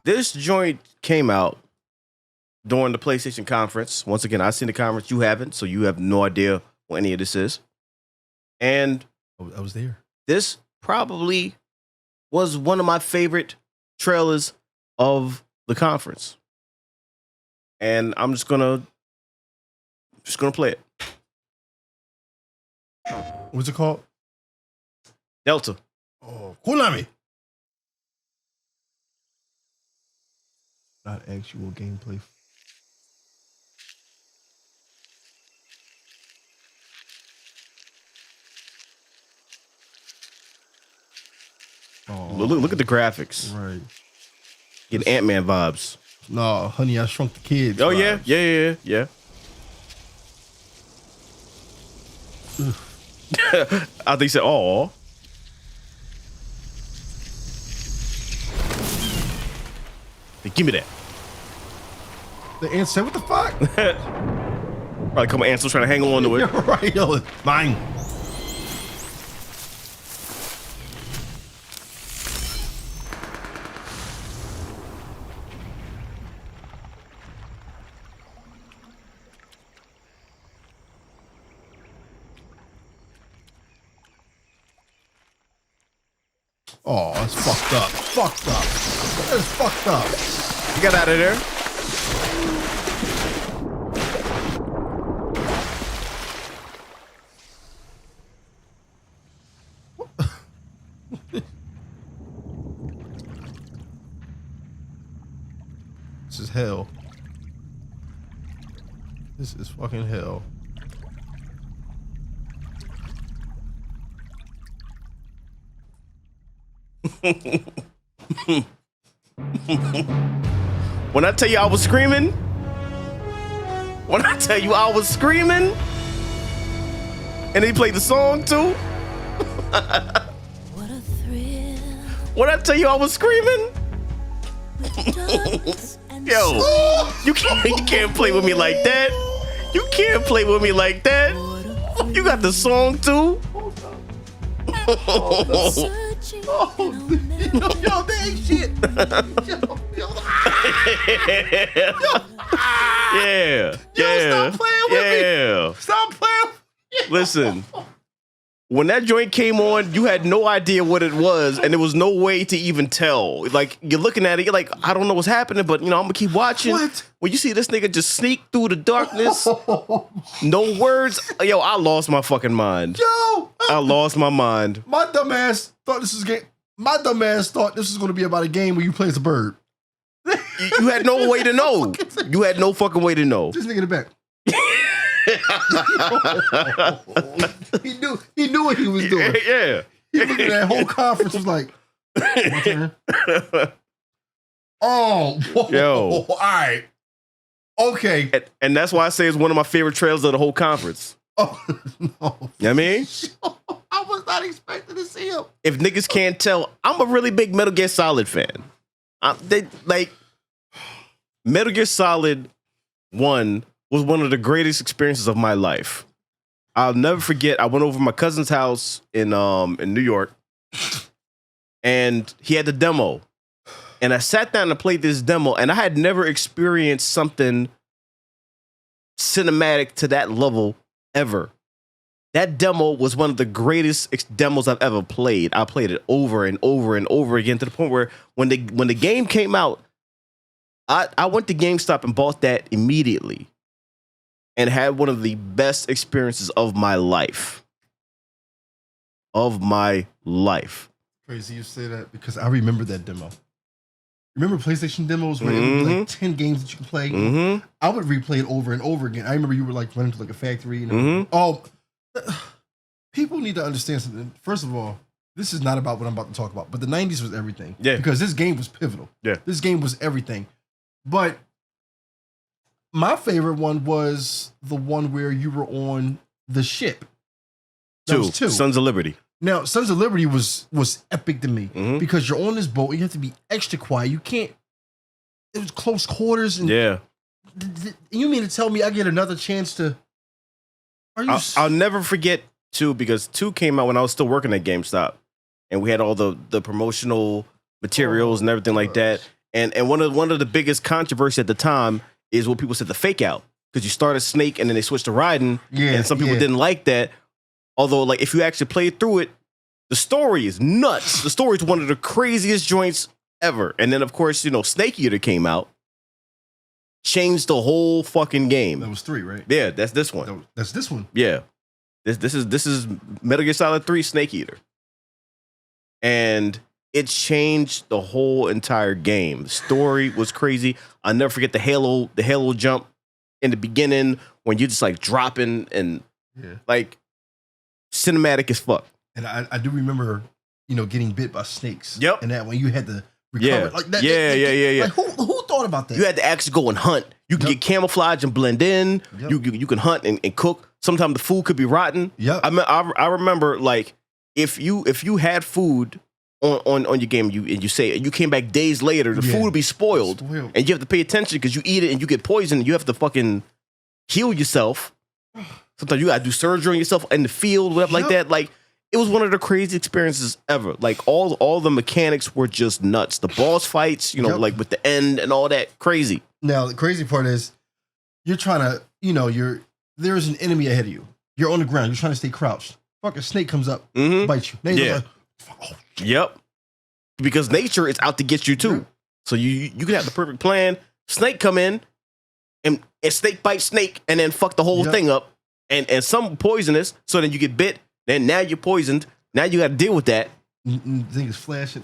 This joint came out during the PlayStation conference. Once again, I've seen the conference. You haven't, so you have no idea what any of this is. And I was there. This probably was one of my favorite trailers of the conference. And I'm just gonna play it. What's it called? Delta. Oh, Konami. Not actual gameplay. Oh, look at the graphics. Right. Getting Ant-Man vibes. No, Honey, I Shrunk the Kids. Oh, vibes. yeah. I think he said, "Oh." Hey, give me that. The ant said, "What the fuck?" Probably a couple ants trying to hang on to it. You're right, yo, mine. Oh, that's fucked up. Fucked up. That's fucked up. You got out of there. This is hell. This is fucking hell. When I tell you I was screaming, and he played the song too. What a thrill. When I tell you I was screaming, yo, you can't play with me like that. You can't play with me like that. You got the song too. Yo, they ain't shit. Yeah. Stop playing with me. Stop playing. Listen, when that joint came on, you had no idea what it was, and there was no way to even tell. Like, you're looking at it, you're like, I don't know what's happening, but I'm gonna keep watching. What? When you see this nigga just sneak through the darkness, no words. Yo, I lost my fucking mind. Yo, I lost my mind. My dumb ass thought this was going to be about a game where you play as a bird. You had no way to know. You had no fucking way to know. This nigga in the back. He knew what he was doing. Yeah. He looked at that whole conference was like, my turn. Oh, whoa. Yo. All right. Okay. And that's why I say it's one of my favorite trailers of the whole conference. Oh, no. You know what I mean? I was not expecting to see him. If niggas can't tell, I'm a really big Metal Gear Solid fan. Metal Gear Solid 1 was one of the greatest experiences of my life. I'll never forget, I went over to my cousin's house in New York, and he had the demo. And I sat down and played this demo, and I had never experienced something cinematic to that level ever. That demo was one of the greatest demos I've ever played. I played it over and over and over again to the point where when the game came out, I went to GameStop and bought that immediately and had one of the best experiences of my life. Crazy you say that because I remember that demo. Remember PlayStation demos where it was like 10 games that you could play? Mm-hmm. I would replay it over and over again. I remember you were like running to like a factory. People need to understand something. First of all, this is not about what I'm about to talk about, but the 90s was everything. Yeah. Because this game was pivotal. Yeah. This game was everything. But my favorite one was the one where you were on the ship. That was two. Sons of Liberty. Now, Sons of Liberty was epic to me because you're on this boat and you have to be extra quiet. You can't. It was close quarters. And Yeah. You mean to tell me I get another chance to? I'll never forget 2 because 2 came out when I was still working at GameStop, and we had all the promotional materials and everything like that. And one of the biggest controversy at the time is what people said the fake out, because you start a Snake and then they switch to Raiden, and some people didn't like that. Although, like, if you actually played through it, the story is nuts. The story is one of the craziest joints ever. And then, of course, Snake Eater came out, changed the whole fucking game. That was 3, right? Yeah, that's this one. That's this one. Yeah, this is Metal Gear Solid 3 Snake Eater, and it changed the whole entire game. The story was crazy. I'll never forget the Halo jump in the beginning when you're just like dropping and like cinematic as fuck. And I do remember, getting bit by snakes. Yep. And that when you had to recover like that. Yeah. Like who thought about that? You had to actually go and hunt. You can get camouflage and blend in. Yep. You can hunt and cook. Sometimes the food could be rotten. Yep. I remember, like, if you had food on your game and you came back days later, the food would be spoiled. And you have to pay attention because you eat it and you get poisoned and you have to fucking heal yourself. Sometimes you gotta do surgery on yourself in the field, whatever like that. Like, it was one of the crazy experiences ever. Like, all the mechanics were just nuts. The boss fights, like with the end and all that, crazy. Now the crazy part is you're trying to, there's an enemy ahead of you. You're on the ground. You're trying to stay crouched. Fucking snake comes up, bites you. Now you're like, Yep. Because nature is out to get you too. Yep. So you can have the perfect plan. Snake come in and snake bite snake and then fuck the whole thing up. And some poisonous. So then you get bit. Then now you're poisoned. Now you got to deal with that. Thing is flashing.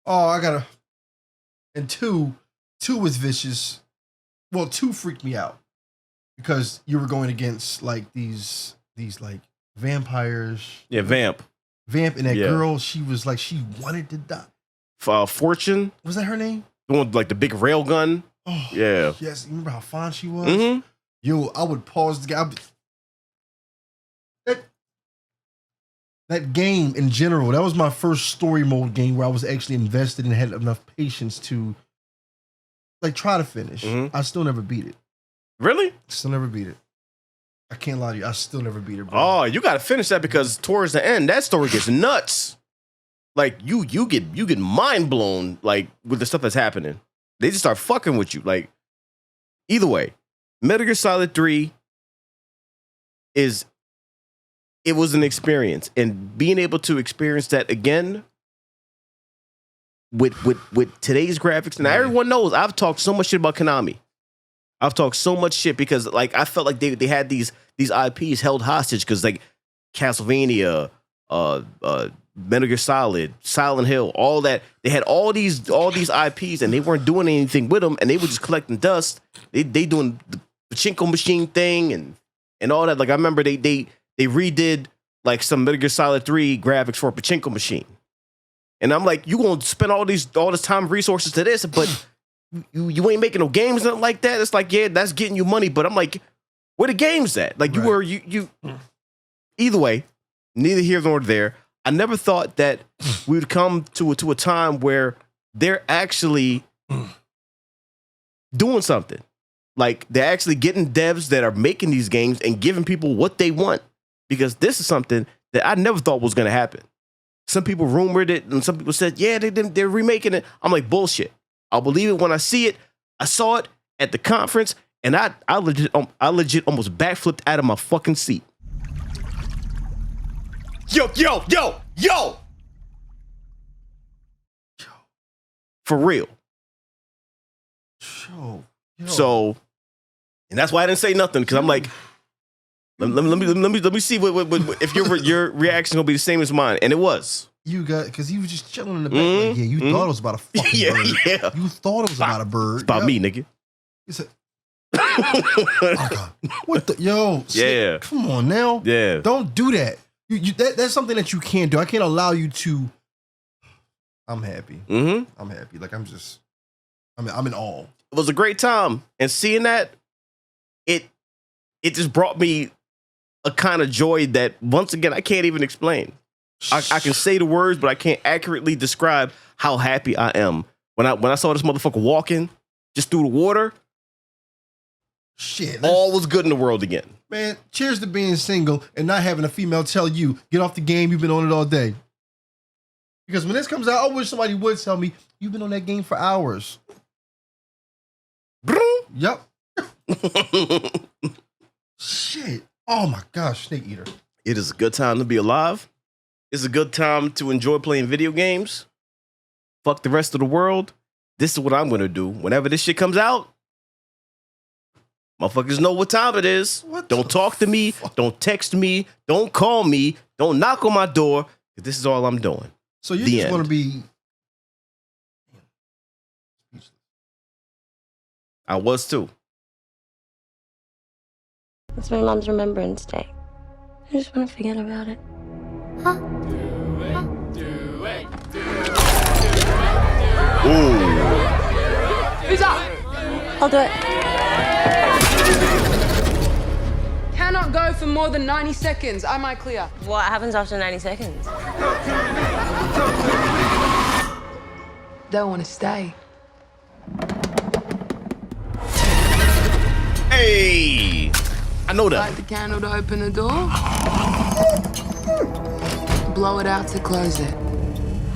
Oh, I gotta. And two was vicious. Well, 2 freaked me out because you were going against like these like vampires. Yeah, Vamp and that girl. She was like, she wanted to die. Fortune, was that her name? The one with, like, the big rail gun. Oh yeah. Yes, you remember how fine she was? Yo, I would pause the game. That game in general, that was my first story mode game where I was actually invested and had enough patience to like try to finish. I still never beat it. Really? Still never beat it. I can't lie to you. I still never beat it, bro. Oh, you got to finish that because towards the end, that story gets nuts. Like, you get mind blown, like, with the stuff that's happening. They just start fucking with you. Like, either way, Metal Gear Solid 3 it was an experience, and being able to experience that again with today's graphics. And everyone knows I've talked so much shit about Konami. I've talked so much shit because, like, I felt like they had these IPs held hostage because, like, Castlevania, Metal Gear Solid, Silent Hill, all that. They had all these IPs and they weren't doing anything with them, and they were just collecting dust. They doing the pachinko machine thing and all that. Like, I remember they redid like some Metal Gear Solid 3 graphics for a pachinko machine. And I'm like, you gonna spend all this time and resources to this, but you ain't making no games, nothing like that. It's like, yeah, that's getting you money, but I'm like, where the games at? Like, you either way, neither here nor there. I never thought that we would come to a time where they're actually doing something. Like, they're actually getting devs that are making these games and giving people what they want. Because this is something that I never thought was going to happen. Some people rumored it, and some people said, yeah, they're remaking it. I'm like, bullshit. I'll believe it when I see it. I saw it at the conference, and I legit almost backflipped out of my fucking seat. Yo. For real. Yo. So, and that's why I didn't say nothing, because I'm like, let me see what if your reaction gonna be the same as mine, and it was. You got, because he was just chilling in the back. Like, yeah, you thought it was about a fucking bird. Yeah. You thought it was about a bird. It's about me, nigga. He said, oh God. What the yeah. Come on now. Yeah. Don't do that. That's something that you can't do. I can't allow you to. I'm happy. I'm happy. Like, I'm in awe. It was a great time, and seeing that, it just brought me a kind of joy that, once again, I can't even explain. I can say the words, but I can't accurately describe how happy I am when I saw this motherfucker walking just through the water. Shit, all was good in the world again. Man, cheers to being single and not having a female tell you, get off the game, you've been on it all day. Because when this comes out, I wish somebody would tell me, you've been on that game for hours. Yep. Shit. Oh my gosh, Snake Eater. It is a good time to be alive. It's a good time to enjoy playing video games. Fuck the rest of the world. This is what I'm going to do. Whenever this shit comes out, motherfuckers know what time it is. Don't talk to me. Don't text me. Don't call me. Don't knock on my door. This is all I'm doing. So you just want to be... I was too. It's my mom's Remembrance Day. I just want to forget about it. Huh? Who's up? I'll do it. Cannot go for more than 90 seconds. Am I clear? What happens after 90 seconds? Don't want to stay. Hey! I know that. Light the candle to open the door. Blow it out to close it.